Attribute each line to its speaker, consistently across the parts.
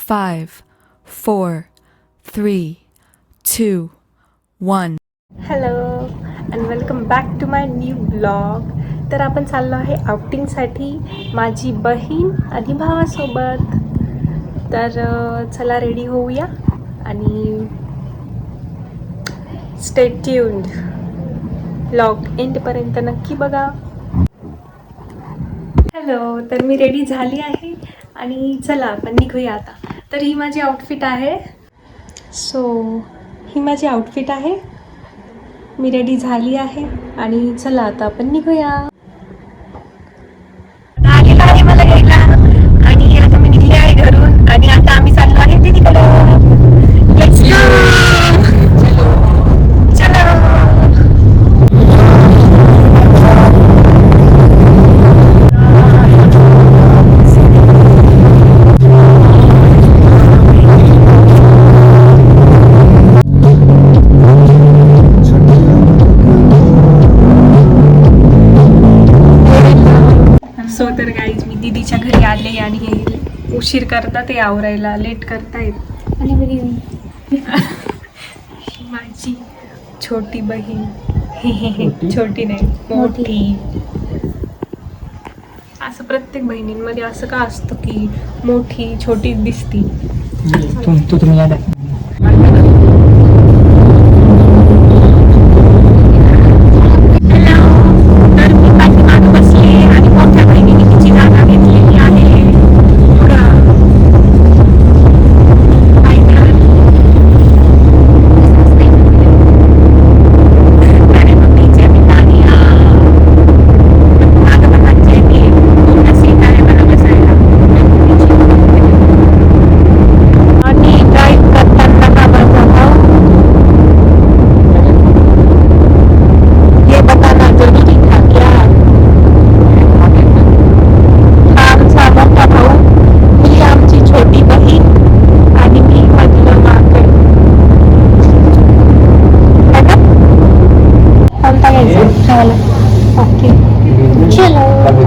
Speaker 1: 5, 4, 3, 2, 1.
Speaker 2: Hello and welcome back to my new blog. तर आपण चाललो आहे आउटिंगसाठी माझी बहीण आणि भावासोबत. तर चला रेडी होऊया आणि स्टे ट्यून्ड. ब्लॉग एंडपर्यंत नक्की बघा. हॅलो, तर मी रेडी झाली आहे आणि चला आपण निघूया आता. तर ही माझी आउटफिट आहे. ही माझी आउटफिट आहे. मी रेडी झाली आहे आणि चला आता आपण निघूया. आलेला आहे मला घ्यायला आणि आता मी निघले आहे घरून आणि आता आम्ही चाललो आहे दीदीकडे. Let's go. चलो. तर गाईज मी दीदीच्या घरी आले आणि हे उशीर करतात, ते आवरायला लेट करतायत. आणि माझी छोटी बहीण, छोटी नाही मोठी. असं प्रत्येक बहिणींमध्ये असं का असतं की मोठी छोटी दिसती.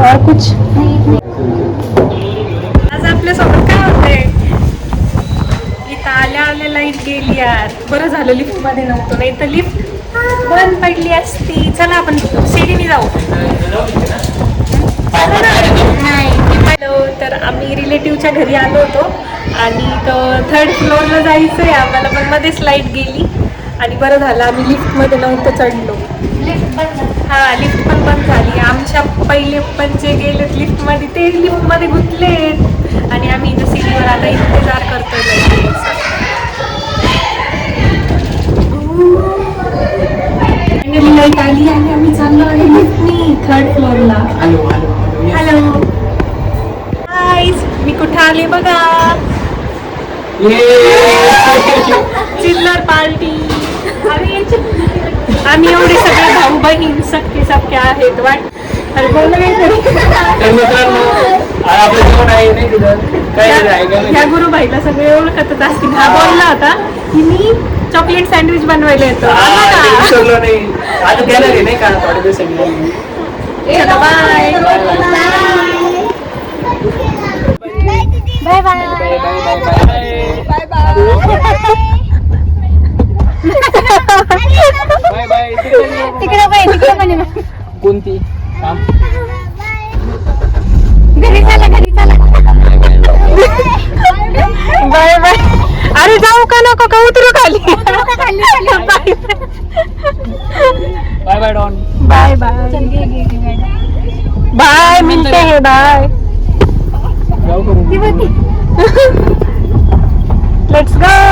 Speaker 2: और कुछ आज आपल्यासोबत काय होतंय? इथं आल्या लाईट गेली यार. बरं झालं लिफ्ट मध्ये नव्हतं, नाही तर लिफ्ट बंद पडली असती. चला आपण सीडीने जाऊ. हॅलो, तर आम्ही रिलेटिव्हच्या घरी आलो होतो आणि थर्ड फ्लोअरला जायचं आहे आम्हाला, पण मध्येच लाईट गेली आणि बरं झालं आम्ही लिफ्टमध्ये नव्हतं चढलो. हां, लिफ्ट पण बंद झाली. आमच्या पहिले पण जे गेलेत लिफ्टमध्ये ते लिफ्टमध्ये गुंतलेत आणि आम्ही इथं सीडीवर आता इंतजार करतोय. लाईट आली आणि आम्ही चाललो आहे लिफ्टनी थर्ड फ्लोअरला. हॅलो गाईज, मी कुठे आले बघा. चिल्लर पार्टी. आम्ही एवढे सगळे भाऊ बहीण सख्खे सख्खे आहेत. अरे बोल ह्या गुरुबाईला सगळे ओळखतच असतील. हा बोलला होता की मी चॉकलेट सँडविच बनवायला येतो. Bye bye bye bye bye. तिकडे पण कोणती घरी चला बाय बाय. अरे जाऊ का नको का उतरू खाली. Bye bye Don. Bye bye bye. मिलते हैं. बाय. Let's go.